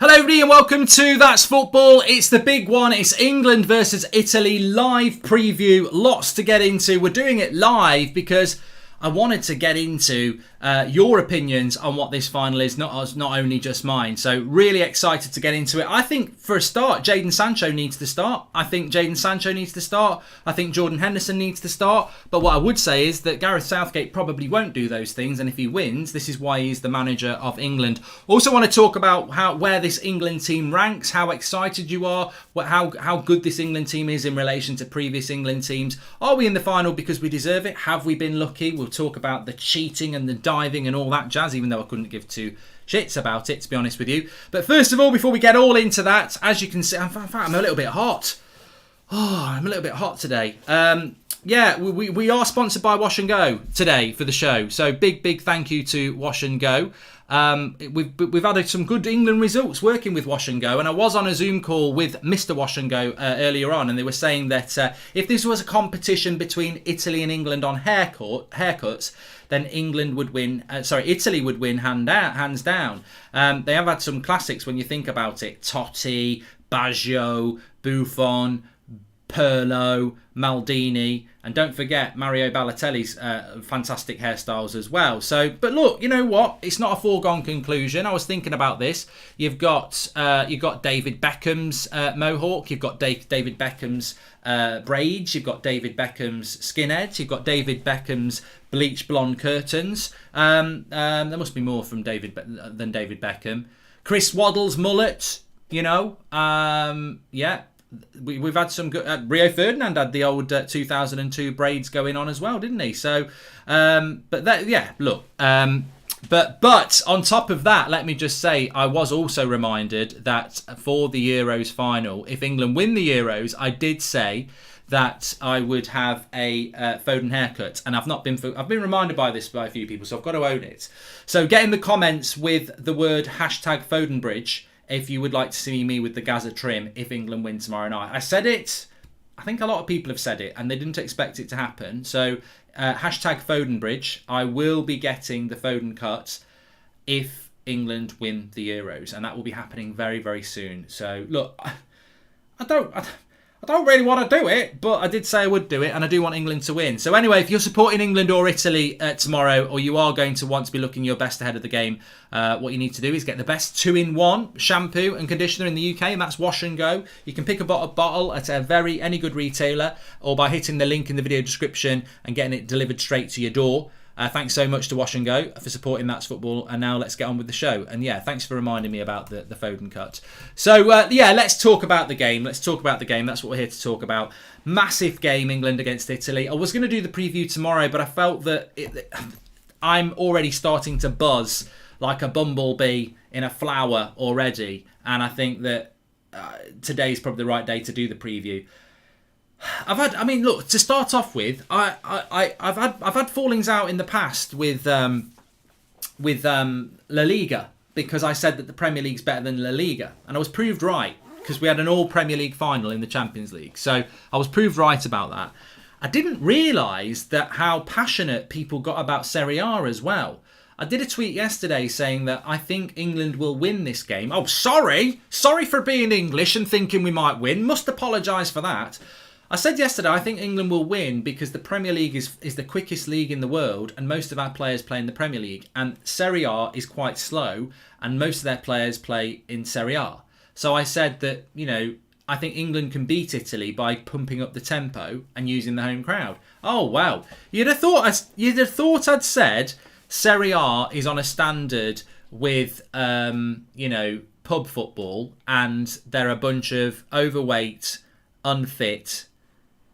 Hello everybody and welcome to That's Football. It's the big one. It's England versus Italy live preview. Lots to get into. We're doing it live because I wanted to get into your opinions on what this final is, not only just mine. So really excited to get into it. I think for a start, Jadon Sancho needs to start. I think Jordan Henderson needs to start. But what I would say is that Gareth Southgate probably won't do those things. And if he wins, this is why he's the manager of England. Also want to talk about where this England team ranks, how excited you are, how good this England team is in relation to previous England teams. Are we in the final because we deserve it? Have we been lucky? We'll talk about the cheating and the diving and all that jazz, even though I couldn't give two shits about it, to be honest with you. But first of all, before we get all into that, as you can see, in fact, I'm a little bit hot. I'm a little bit hot today. We are sponsored by Wash and Go today for the show. So big thank you to Wash and Go. We've had some good England results working with Wash and Go, and I was on a Zoom call with Mr. Wash and Go earlier on, and they were saying that if this was a competition between Italy and England on haircuts, then England would win. Italy would win hands down. They have had some classics when you think about it: Totti, Baggio, Buffon, Pirlo, Maldini, and don't forget Mario Balotelli's fantastic hairstyles as well. So, but look, you know what? It's not a foregone conclusion. I was thinking about this. You've got David Beckham's mohawk. You've got David Beckham's braids. You've got David Beckham's skinheads. You've got David Beckham's bleach blonde curtains. There must be more from than David Beckham. Chris Waddle's mullet. You know, We've had some good. Rio Ferdinand had the old 2002 braids going on as well, didn't he? So, but on top of that, let me just say, I was also reminded that for the Euros final, if England win the Euros, I did say that I would have a Foden haircut, and I've been reminded by this by a few people, so I've got to own it. So get in the comments with the word #FodenBridge. If you would like to see me with the Gaza trim if England win tomorrow night. I said it. I think a lot of people have said it and they didn't expect it to happen. So #FodenBridge. I will be getting the Foden cut if England win the Euros. And that will be happening very, very soon. So look, I don't really want to do it, but I did say I would do it, and I do want England to win. So anyway, if you're supporting England or Italy tomorrow, or you are going to want to be looking your best ahead of the game, what you need to do is get the best 2-in-1 shampoo and conditioner in the UK, and that's Wash and Go. You can pick a bottle at any good retailer, or by hitting the link in the video description and getting it delivered straight to your door. Thanks so much to Wash and Go for supporting That's Football. And now let's get on with the show. And yeah, thanks for reminding me about the Foden cut. So let's talk about the game. That's what we're here to talk about. Massive game, England against Italy. I was going to do the preview tomorrow, but I felt that I'm already starting to buzz like a bumblebee in a flower already. And I think that today's probably the right day to do the preview. To start off with, I've had fallings out in the past with La Liga, because I said that the Premier League's better than La Liga, and I was proved right because we had an all Premier League final in the Champions League. So I was proved right about that. I didn't realise that how passionate people got about Serie A as well. I did a tweet yesterday saying that I think England will win this game. Oh, sorry for being English and thinking we might win. Must apologise for that. I said yesterday I think England will win because the Premier League is the quickest league in the world, and most of our players play in the Premier League, and Serie A is quite slow and most of their players play in Serie A. So I said that, I think England can beat Italy by pumping up the tempo and using the home crowd. Oh wow. You'd have thought I'd said Serie A is on a standard with pub football, and they're a bunch of overweight, unfit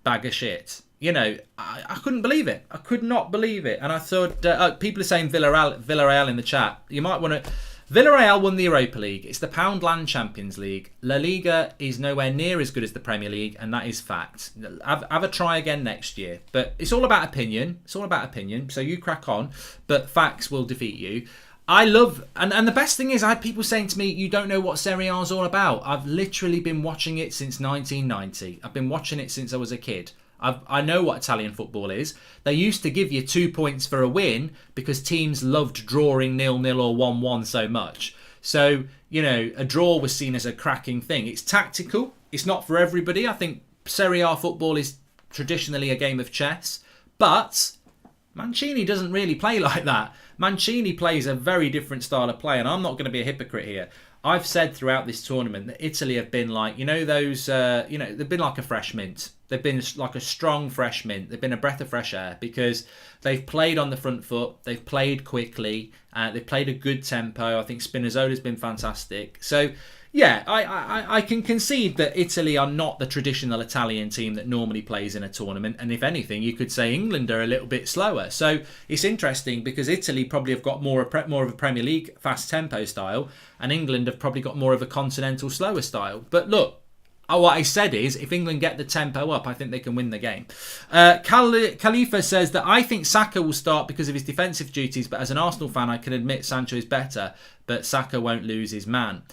bag of shit. I couldn't believe it. I could not believe it. And I thought, people are saying Villarreal in the chat. You might want to... Villarreal won the Europa League. It's the Poundland Champions League. La Liga is nowhere near as good as the Premier League, and that is fact. Have a try again next year. But it's all about opinion. So you crack on. But facts will defeat you. I love, and the best thing is, I had people saying to me, you don't know what Serie A is all about. I've literally been watching it since 1990. I've been watching it since I was a kid. I know what Italian football is. They used to give you 2 points for a win because teams loved drawing 0-0 or 1-1 so much. So, a draw was seen as a cracking thing. It's tactical. It's not for everybody. I think Serie A football is traditionally a game of chess. But Mancini doesn't really play like that. Mancini plays a very different style of play, and I'm not going to be a hypocrite here. I've said throughout this tournament that Italy have been like, they've been like a fresh mint. They've been like a strong fresh mint. They've been a breath of fresh air because they've played on the front foot. They've played quickly. They've played a good tempo. I think Spinazzola's been fantastic. So, yeah, I can concede that Italy are not the traditional Italian team that normally plays in a tournament. And if anything, you could say England are a little bit slower. So it's interesting because Italy probably have got more of a Premier League fast tempo style, and England have probably got more of a continental slower style. But look, what I said is, if England get the tempo up, I think they can win the game. Khalifa says that I think Saka will start because of his defensive duties, but as an Arsenal fan, I can admit Sancho is better, but Saka won't lose his man.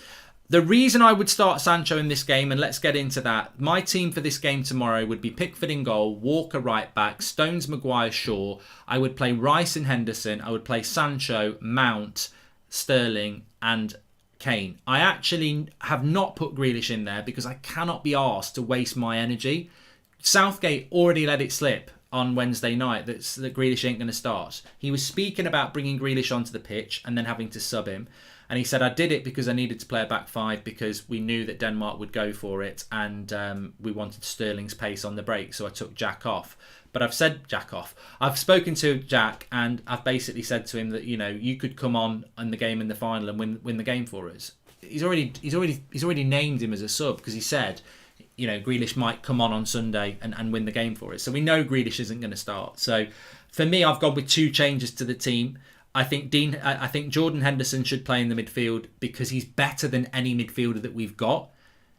The reason I would start Sancho in this game, and let's get into that, my team for this game tomorrow would be Pickford in goal, Walker right back, Stones, Maguire, Shaw. I would play Rice and Henderson. I would play Sancho, Mount, Sterling and Kane. I actually have not put Grealish in there because I cannot be arsed to waste my energy. Southgate already let it slip on Wednesday night that Grealish ain't going to start. He was speaking about bringing Grealish onto the pitch and then having to sub him. And he said, I did it because I needed to play a back five because we knew that Denmark would go for it and we wanted Sterling's pace on the break. So I took Jack off. But I've said Jack off. I've spoken to Jack and I've basically said to him that, you could come on in the game in the final and win the game for us. He's already named him as a sub because he said, Grealish might come on Sunday and win the game for us. So we know Grealish isn't going to start. So for me, I've gone with 2 changes to the team. I think Jordan Henderson should play in the midfield because he's better than any midfielder that we've got.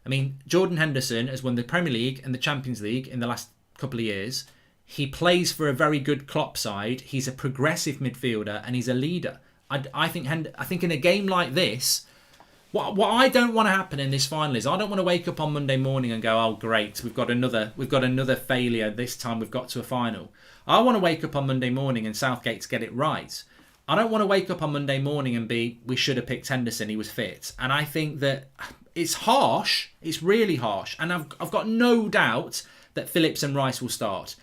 I mean, Jordan Henderson has won the Premier League and the Champions League in the last couple of years. He plays for a very good Klopp side. He's a progressive midfielder and he's a leader. I think in a game like this, what I don't want to happen in this final is I don't want to wake up on Monday morning and go, oh great, we've got another failure. This time we've got to a final. I want to wake up on Monday morning and Southgate's get it right. I don't want to wake up on Monday morning and we should have picked Henderson, he was fit. And I think that it's harsh, it's really harsh. And I've got no doubt that Phillips and Rice will start.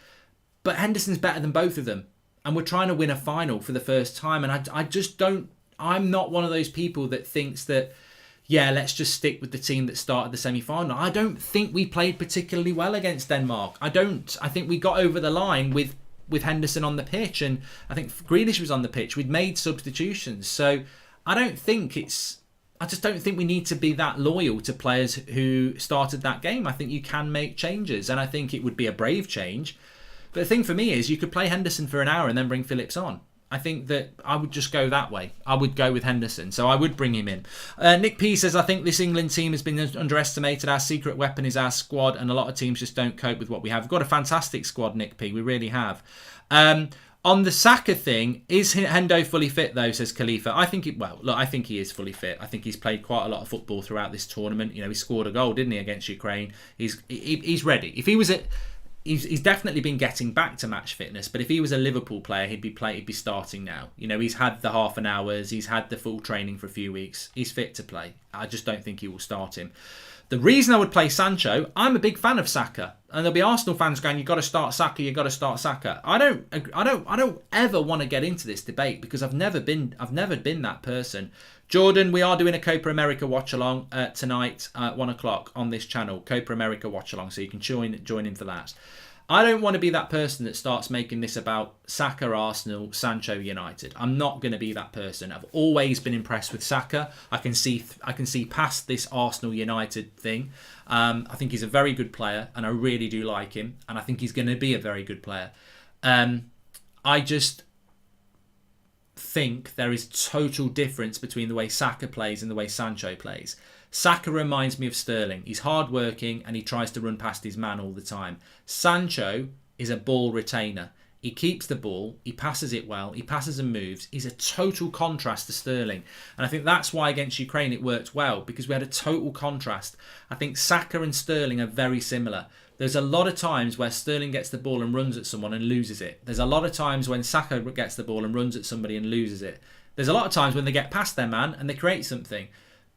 But Henderson's better than both of them. And we're trying to win a final for the first time. And I just don't, I'm not one of those people that thinks that, yeah, let's just stick with the team that started the semi-final. I don't think we played particularly well against Denmark. I think we got over the line with Henderson on the pitch, and I think Grealish was on the pitch. We'd made substitutions, so I just don't think we need to be that loyal to players who started that game. I think you can make changes, and I think it would be a brave change. But the thing for me is you could play Henderson for an hour and then bring Phillips on. I think that I would just go that way. I would go with Henderson, so I would bring him in. Nick P says, I think this England team has been underestimated. Our secret weapon is our squad, and a lot of teams just don't cope with what we have. We've got a fantastic squad, Nick P. We really have. On the Saka thing, is Hendo fully fit though, says Khalifa. I think he is fully fit. I think he's played quite a lot of football throughout this tournament. He scored a goal, didn't he, against Ukraine? He's ready. If he was He's definitely been getting back to match fitness, but if he was a Liverpool player, he'd be starting now. He's had the half an hours, he's had the full training for a few weeks. He's fit to play. I just don't think he will start him. The reason I would play Sancho, I'm a big fan of Saka, and there'll be Arsenal fans going, "You've got to start Saka. You've got to start Saka." I don't ever want to get into this debate because I've never been that person. Jordan, we are doing a Copa America watch along tonight at 1:00 on this channel. Copa America watch along, so you can join in for that. I don't want to be that person that starts making this about Saka Arsenal, Sancho United. I'm not going to be that person. I've always been impressed with Saka. I can see past this Arsenal United thing. I think he's a very good player, and I really do like him, and I think he's going to be a very good player. I just think there is total difference between the way Saka plays and the way Sancho plays. Saka reminds me of Sterling. He's hard-working and he tries to run past his man all the time. Sancho is a ball retainer. He keeps the ball, he passes it well, he passes and moves. He's a total contrast to Sterling. And I think that's why against Ukraine it worked well, because we had a total contrast. I think Saka and Sterling are very similar. There's a lot of times where Sterling gets the ball and runs at someone and loses it. There's a lot of times when Saka gets the ball and runs at somebody and loses it. There's a lot of times when they get past their man and they create something.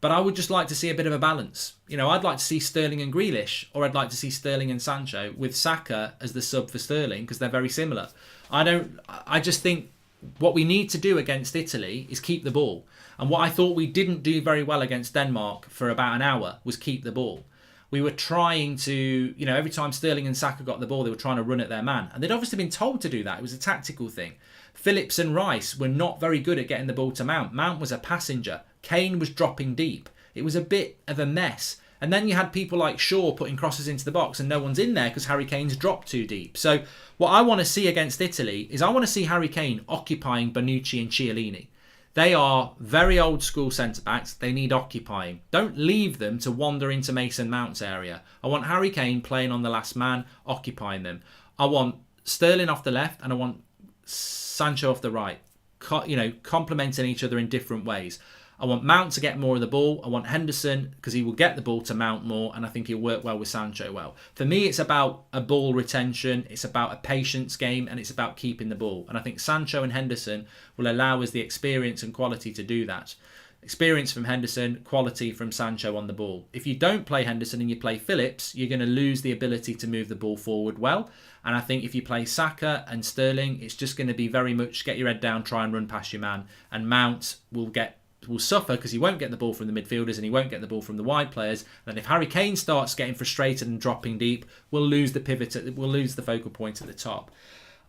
But I would just like to see a bit of a balance. I'd like to see Sterling and Grealish, or I'd like to see Sterling and Sancho with Saka as the sub for Sterling because they're very similar. I just think what we need to do against Italy is keep the ball. And what I thought we didn't do very well against Denmark for about an hour was keep the ball. We were trying to, every time Sterling and Saka got the ball, they were trying to run at their man. And they'd obviously been told to do that. It was a tactical thing. Phillips and Rice were not very good at getting the ball to Mount. Mount was a passenger. Kane was dropping deep. It was a bit of a mess. And then you had people like Shaw putting crosses into the box and no one's in there because Harry Kane's dropped too deep. So what I want to see against Italy is I want to see Harry Kane occupying Bonucci and Chiellini. They are very old school centre-backs. They need occupying. Don't leave them to wander into Mason Mount's area. I want Harry Kane playing on the last man, occupying them. I want Sterling off the left and I want Sancho off the right. Complementing each other in different ways. I want Mount to get more of the ball. I want Henderson because he will get the ball to Mount more and I think he'll work well with Sancho well. For me, it's about a ball retention. It's about a patience game and it's about keeping the ball. And I think Sancho and Henderson will allow us the experience and quality to do that. Experience from Henderson, quality from Sancho on the ball. If you don't play Henderson and you play Phillips, you're going to lose the ability to move the ball forward well. And I think if you play Saka and Sterling, it's just going to be very much get your head down, try and run past your man. And Mount will suffer because he won't get the ball from the midfielders and he won't get the ball from the wide players. And if Harry Kane starts getting frustrated and dropping deep, we'll lose the pivot, we'll lose the focal point at the top.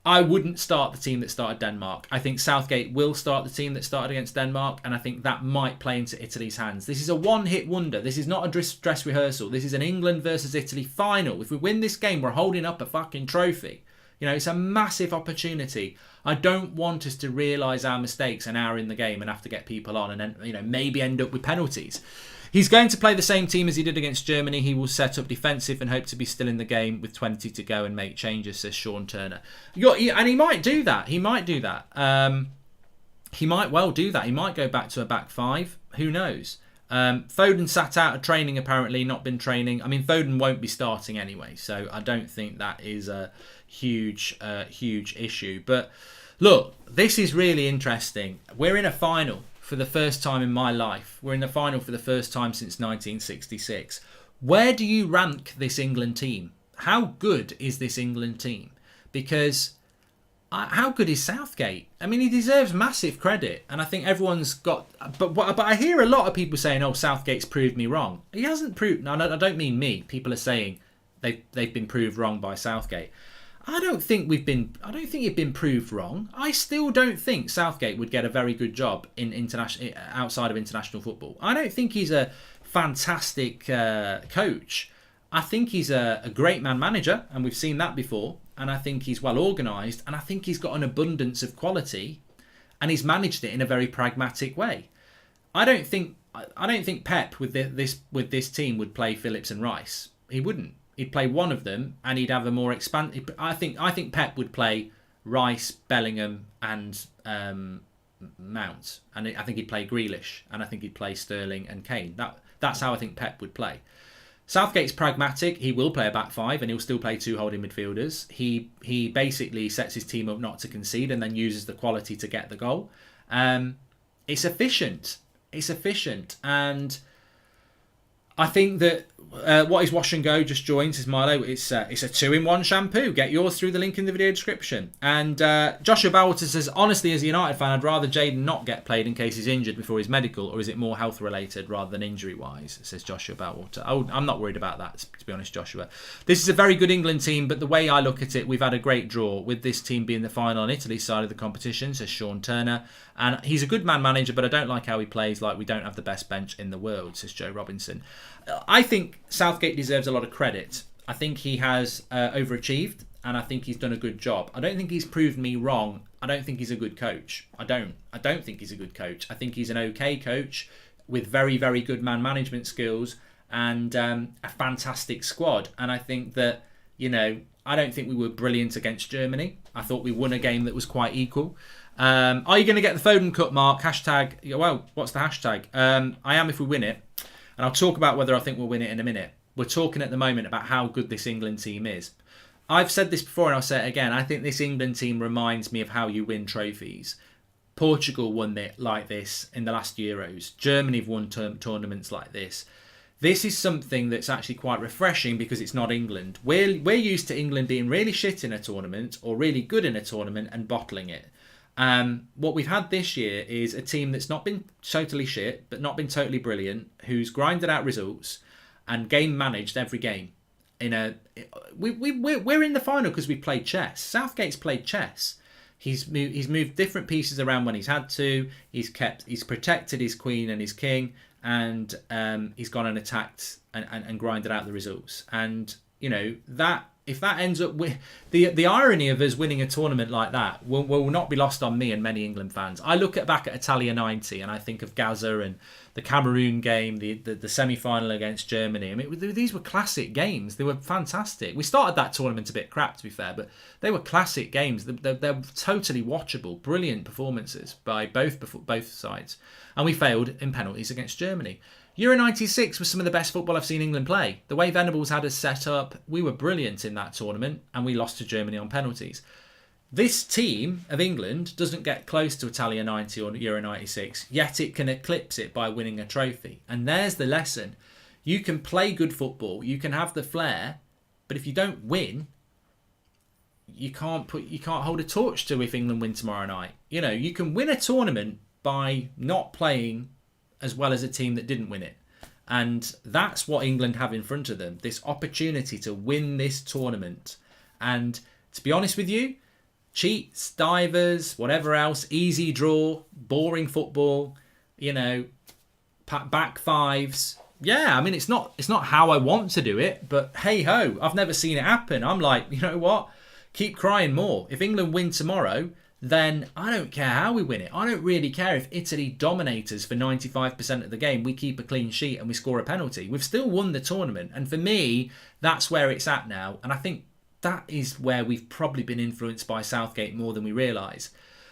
I wouldn't start the team that started Denmark. I think Southgate will start the team that started against Denmark, and I think that might play into Italy's hands. This is a one-hit wonder. This is not a dress rehearsal. This is an England versus Italy final. If we win this game, we're holding up a fucking trophy. It's a massive opportunity. I don't want us to realise our mistakes an hour in the game and have to get people on and then, maybe end up with penalties. He's going to play the same team as he did against Germany. He will set up defensive and hope to be still in the game with 20 to go and make changes, says Sean Turner. And he might do that. He might do that. He might well do that. He might go back to a back five. Who knows? Foden sat out of training, apparently, not been training. I mean, Foden won't be starting anyway, so I don't think that is a huge issue. But look, this is really interesting. We're in a final for the first time in my life. We're in the final for the first time since 1966. Where do you rank this England team? How good is this England team? Because how good is Southgate? I mean, he deserves massive credit, and I think everyone's got. But I hear a lot of people saying, "Oh, Southgate's proved me wrong." He hasn't proved. No, I don't mean me. People are saying they've been proved wrong by Southgate. I don't think you've been proved wrong. I still don't think Southgate would get a very good job in outside of international football. I don't think he's a fantastic coach. I think he's a great man manager, and we've seen that before. And I think he's well organised, and I think he's got an abundance of quality, and he's managed it in a very pragmatic way. I don't think Pep with this team would play Phillips and Rice. He wouldn't. He'd play one of them, and he'd have a more expanded. I think Pep would play Rice, Bellingham, and Mount, and I think he'd play Grealish, and I think he'd play Sterling and Kane. That's how I think Pep would play. Southgate's pragmatic. He will play a back five and he'll still play two holding midfielders. He basically sets his team up not to concede and then uses the quality to get the goal. It's efficient. And I think that what is Wash and Go just joined, says Milo. It's a 2-in-1 shampoo. Get yours through the link in the video description. And Joshua Bowalter says, honestly, as a United fan, I'd rather Jayden not get played in case he's injured before his medical, or is it more health related rather than injury wise? Says Joshua Bowalter. I'm not worried about that, to be honest, Joshua. This is a very good England team, but the way I look at it, we've had a great draw with this team being the final on Italy's side of the competition, says Sean Turner. And he's a good man manager, but I don't like how he plays. Like, we don't have the best bench in the world, says Joe Robinson. I think Southgate deserves a lot of credit. I think he has overachieved, and I think he's done a good job. I don't think he's proved me wrong. I don't think he's a good coach. I don't think he's a good coach. I think he's an okay coach with very, very good man management skills and a fantastic squad. And I think that, I don't think we were brilliant against Germany. I thought we won a game that was quite equal. Are you going to get the Foden cut, Mark? Hashtag, well, what's the hashtag? I am if we win it. And I'll talk about whether I think we'll win it in a minute. We're talking at the moment about how good this England team is. I've said this before and I'll say it again. I think this England team reminds me of how you win trophies. Portugal won it like this in the last Euros. Germany have won tournaments like this. This is something that's actually quite refreshing because it's not England. We're used to England being really shit in a tournament or really good in a tournament and bottling it. What we've had this year is a team that's not been totally shit, but not been totally brilliant, who's grinded out results and game managed every game. We're in the final because we played chess. Southgate's played chess. He's moved different pieces around when he's had to. He's protected his queen and his king, and he's gone and attacked and grinded out the results. And that, if that ends up with the irony of us winning a tournament like that will not be lost on me and many England fans. I look back at Italia 90 and I think of Gaza and the Cameroon game, the semi-final against Germany. I mean, these were classic games. They were fantastic. We started that tournament a bit crap, to be fair, but they were classic games. They're totally watchable, brilliant performances by both sides. And we failed in penalties against Germany. Euro 96 was some of the best football I've seen England play. The way Venables had us set up, we were brilliant in that tournament, and we lost to Germany on penalties. This team of England doesn't get close to Italia 90 or Euro 96, yet it can eclipse it by winning a trophy. And there's the lesson. You can play good football, you can have the flair, but if you don't win, you can't hold a torch to if England win tomorrow night. You can win a tournament by not playing as well as a team that didn't win it. And that's what England have in front of them, this opportunity to win this tournament. And to be honest with you, cheats, divers, whatever else, easy draw, boring football, back fives. Yeah, I mean, it's not how I want to do it, but hey ho, I've never seen it happen. I'm like, you know what? Keep crying more. If England win tomorrow, then I don't care how we win it. I don't really care if Italy dominate us for 95% of the game, we keep a clean sheet and we score a penalty. We've still won the tournament. And for me, that's where it's at now. And I think that is where we've probably been influenced by Southgate more than we realise.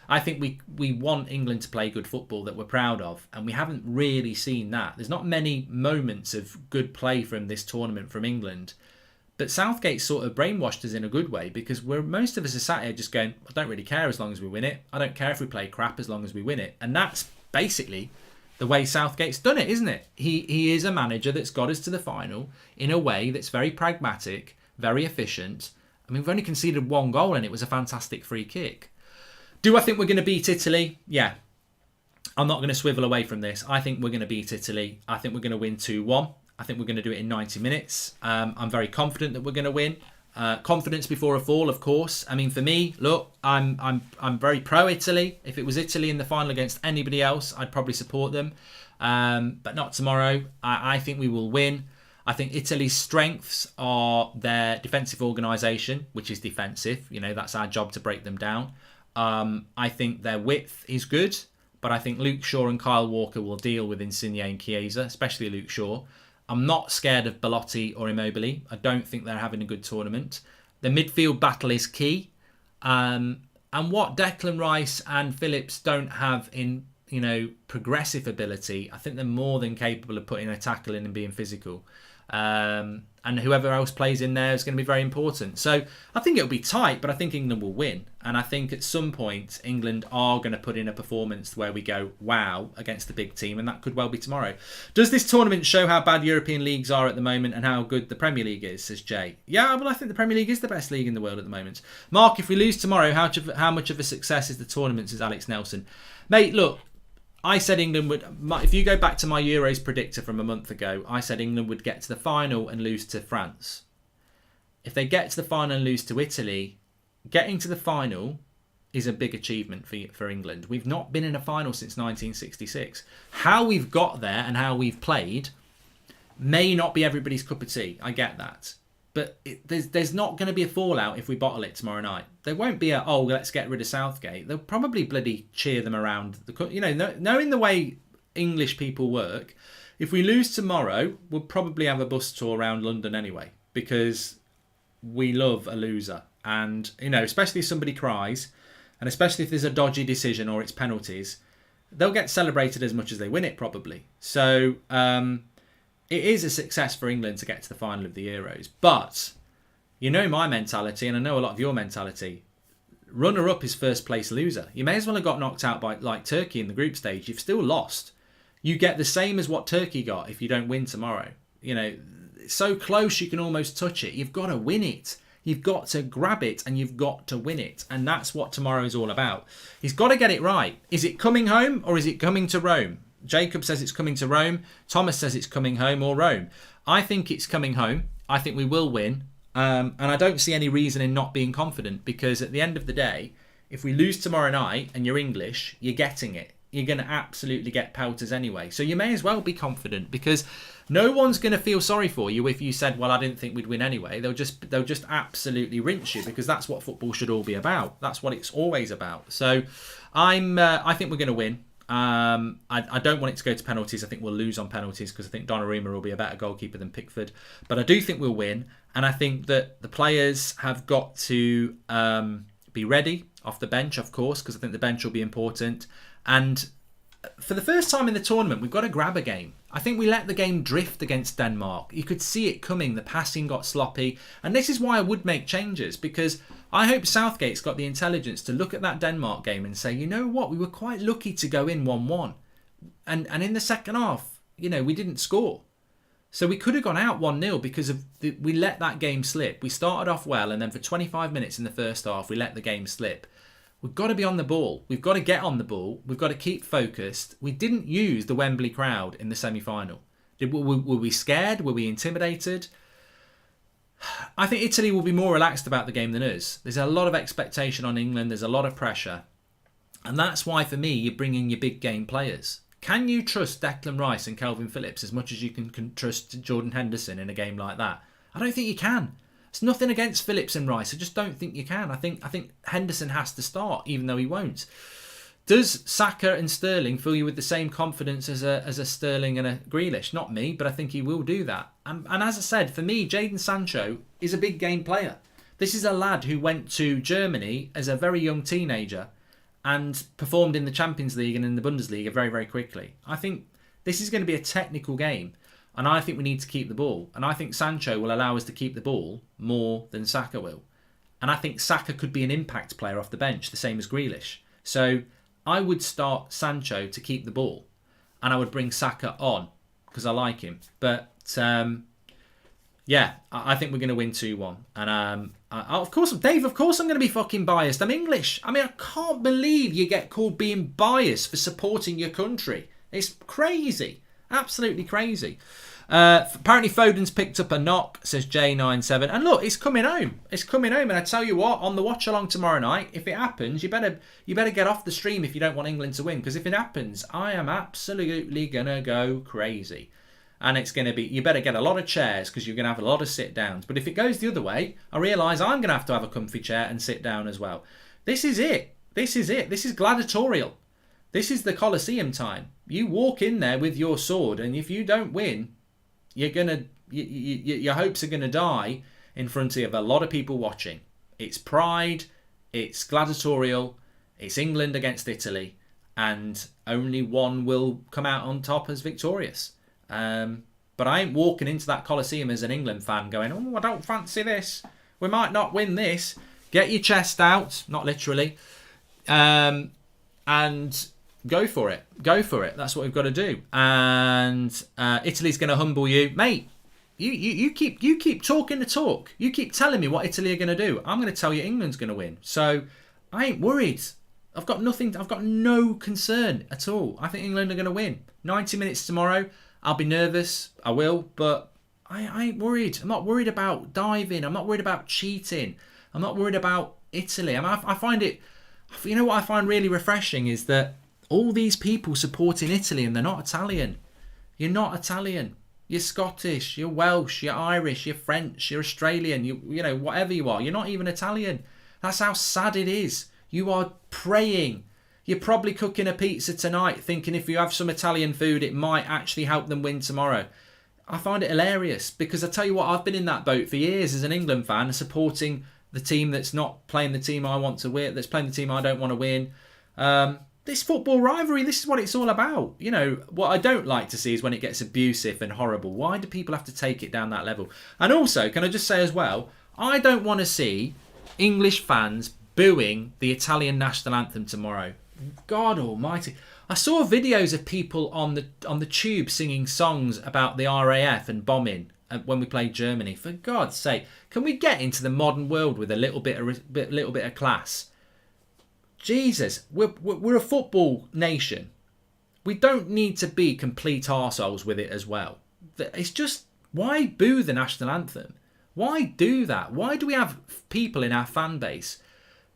I think we want England to play good football that we're proud of, and we haven't really seen that. There's not many moments of good play from this tournament from England. But Southgate sort of brainwashed us in a good way, because most of us are sat here just going, I don't really care as long as we win it. I don't care if we play crap as long as we win it. And that's basically the way Southgate's done it, isn't it? He is a manager that's got us to the final in a way that's very pragmatic, very efficient. I mean, we've only conceded one goal and it was a fantastic free kick. Do I think we're going to beat Italy? Yeah. I'm not going to swivel away from this. I think we're going to beat Italy. I think we're going to win 2-1. I think we're going to do it in 90 minutes. I'm very confident that we're going to win. Confidence before a fall, of course. I mean, for me, look, I'm very pro Italy. If it was Italy in the final against anybody else, I'd probably support them. But not tomorrow. I think we will win. I think Italy's strengths are their defensive organisation, which is defensive. That's our job to break them down. I think their width is good, but I think Luke Shaw and Kyle Walker will deal with Insigne and Chiesa, especially Luke Shaw. I'm not scared of Belotti or Immobile. I don't think they're having a good tournament. The midfield battle is key. And what Declan Rice and Phillips don't have in, progressive ability, I think they're more than capable of putting a tackle in and being physical. And whoever else plays in there is going to be very important. So I think it'll be tight, but I think England will win. And I think at some point, England are going to put in a performance where we go, wow, against the big team. And that could well be tomorrow. Does this tournament show how bad European leagues are at the moment and how good the Premier League is, says Jay? Yeah, well, I think the Premier League is the best league in the world at the moment. Mark, if we lose tomorrow, how much of a success is the tournament, says Alex Nelson? Mate, look. I said England would, if you go back to my Euros predictor from a month ago, I said England would get to the final and lose to France. If they get to the final and lose to Italy, getting to the final is a big achievement for England. We've not been in a final since 1966. How we've got there and how we've played may not be everybody's cup of tea. I get that. But there's not going to be a fallout if we bottle it tomorrow night. There won't be let's get rid of Southgate. They'll probably bloody cheer them around. Knowing the way English people work, if we lose tomorrow, we'll probably have a bus tour around London anyway, because we love a loser. And, especially if somebody cries, and especially if there's a dodgy decision or it's penalties, they'll get celebrated as much as they win it probably. So, it is a success for England to get to the final of the Euros. But, my mentality, and I know a lot of your mentality, runner-up is first place loser. You may as well have got knocked out by like Turkey in the group stage. You've still lost. You get the same as what Turkey got if you don't win tomorrow. You know, it's so close you can almost touch it. You've got to win it. You've got to grab it and you've got to win it. And that's what tomorrow is all about. He's got to get it right. Is it coming home or is it coming to Rome? Jacob says it's coming to Rome. Thomas says it's coming home or Rome. I think it's coming home. I think we will win. And I don't see any reason in not being confident, because at the end of the day, if we lose tomorrow night and you're English, you're getting it. You're going to absolutely get pelters anyway. So you may as well be confident, because no one's going to feel sorry for you if you said, well, I didn't think we'd win anyway. They'll just absolutely rinse you, because that's what football should all be about. That's what it's always about. So I think we're going to win. I don't want it to go to penalties. I think we'll lose on penalties, because I think Donnarumma will be a better goalkeeper than Pickford. But I do think we'll win. And I think that the players have got to be ready off the bench, of course, because I think the bench will be important. And for the first time in the tournament, we've got to grab a game. I think we let the game drift against Denmark. You could see it coming. The passing got sloppy. And this is why I would make changes, because I hope Southgate's got the intelligence to look at that Denmark game and say, you know what, we were quite lucky to go in 1-1. And in the second half, you know, we didn't score. So we could have gone out 1-0 because we let that game slip. We started off well, and then for 25 minutes in the first half, we let the game slip. We've got to be on the ball. We've got to get on the ball. We've got to keep focused. We didn't use the Wembley crowd in the semi-final. Were we scared? Were we intimidated? I think Italy will be more relaxed about the game than us. There's a lot of expectation on England. There's a lot of pressure. And that's why, for me, you bring in your big game players. Can you trust Declan Rice and Calvin Phillips as much as you can trust Jordan Henderson in a game like that? I don't think you can. It's nothing against Phillips and Rice. I just don't think you can. I think Henderson has to start, even though he won't. Does Saka and Sterling fill you with the same confidence as a Sterling and a Grealish? Not me, but I think he will do that. And as I said, for me, Jadon Sancho is a big game player. This is a lad who went to Germany as a very young teenager and performed in the Champions League and in the Bundesliga very, very quickly. I think this is going to be a technical game. And I think we need to keep the ball. And I think Sancho will allow us to keep the ball more than Saka will. And I think Saka could be an impact player off the bench, the same as Grealish. So I would start Sancho to keep the ball. And I would bring Saka on, because I like him. But, yeah, I think we're going to win 2-1. And, of course, Dave, of course I'm going to be fucking biased. I'm English. I mean, I can't believe you get called being biased for supporting your country. It's crazy. Absolutely crazy. Apparently Foden's picked up a knock, says J97. And look, it's coming home. It's coming home. And I tell you what, on the watch along tomorrow night, if it happens, you better get off the stream if you don't want England to win. Because if it happens, I am absolutely going to go crazy. And it's going to be, you better get a lot of chairs, because you're going to have a lot of sit downs. But if it goes the other way, I realise I'm going to have a comfy chair and sit down as well. This is it. This is it. This is gladiatorial. This is the Colosseum time. You walk in there with your sword, and if you don't win, your hopes are gonna die in front of a lot of people watching. It's pride, it's gladiatorial, it's England against Italy, and only one will come out on top as victorious. But I ain't walking into that Colosseum as an England fan going, oh, I don't fancy this. We might not win this. Get your chest out, not literally, and go for it. Go for it. That's what we've got to do. And Italy's going to humble you. Mate, you keep talking the talk. You keep telling me what Italy are going to do. I'm going to tell you England's going to win. So I ain't worried. I've got no concern at all. I think England are going to win. 90 minutes tomorrow. I'll be nervous. I will. But I ain't worried. I'm not worried about diving. I'm not worried about cheating. I'm not worried about Italy. I find it... You know what I find really refreshing is that all these people supporting Italy, and they're not Italian. You're not Italian. You're Scottish, you're Welsh, you're Irish, you're French, you're Australian, you know, whatever you are. You're not even Italian. That's how sad it is. You are praying. You're probably cooking a pizza tonight, thinking if you have some Italian food, it might actually help them win tomorrow. I find it hilarious, because I tell you what, I've been in that boat for years as an England fan, supporting the team that's not playing the team I want to win, that's playing the team I don't want to win. This football rivalry, this is what it's all about. You know, what I don't like to see is when it gets abusive and horrible. Why do people have to take it down that level? And also, can I just say as well, I don't want to see English fans booing the Italian national anthem tomorrow. God almighty. I saw videos of people on the tube singing songs about the RAF and bombing when we played Germany. For God's sake, can we get into the modern world with a little bit of class? Jesus, we're a football nation. We don't need to be complete arseholes with it as well. It's just, why boo the national anthem? Why do that? Why do we have people in our fan base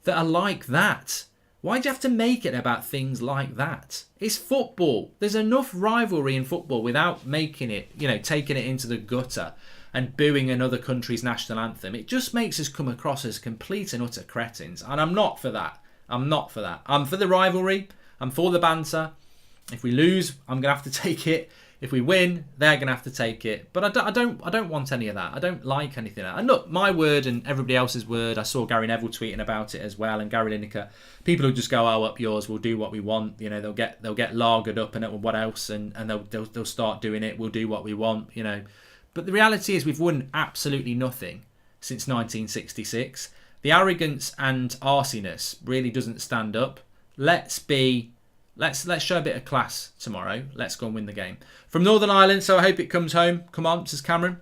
that are like that? Why do you have to make it about things like that? It's football. There's enough rivalry in football without making it, taking it into the gutter and booing another country's national anthem. It just makes us come across as complete and utter cretins. And I'm not for that. I'm not for that. I'm for the rivalry. I'm for the banter. If we lose, I'm going to have to take it. If we win, they're going to have to take it. But I don't want any of that. I don't like anything like that. And look, my word and everybody else's word. I saw Gary Neville tweeting about it as well, and Gary Lineker. People who just go, "Oh, up yours. We'll do what we want." They'll get lagered up and what else, and they'll start doing it. We'll do what we want. But the reality is, we've won absolutely nothing since 1966. The arrogance and arsiness really doesn't stand up. Let's show a bit of class tomorrow. Let's go and win the game. From Northern Ireland, so I hope it comes home. Come on, says Cameron.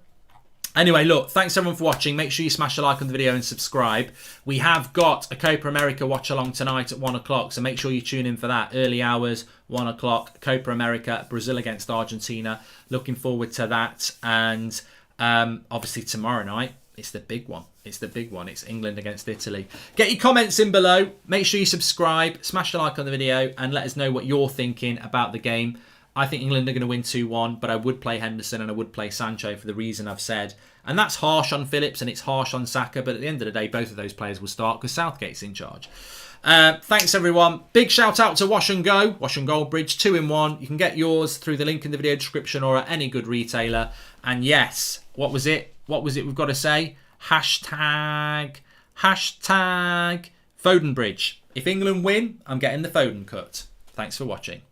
Anyway, look, thanks everyone for watching. Make sure you smash a like on the video and subscribe. We have got a Copa America watch along tonight at 1 o'clock, so make sure you tune in for that. Early hours, 1 o'clock, Copa America, Brazil against Argentina. Looking forward to that. And obviously tomorrow night, it's the big one. It's the big one. It's England against Italy. Get your comments in below. Make sure you subscribe. Smash a like on the video and let us know what you're thinking about the game. I think England are going to win 2-1, but I would play Henderson and I would play Sancho for the reason I've said. And that's harsh on Phillips and it's harsh on Saka, but at the end of the day, both of those players will start because Southgate's in charge. Thanks, everyone. Big shout out to Wash and Go, Wash and Goldbridge, 2-in-1. You can get yours through the link in the video description or at any good retailer. And yes, what was it we've got to say? Hashtag Foden Bridge. If England win, I'm getting the Foden cut. Thanks for watching.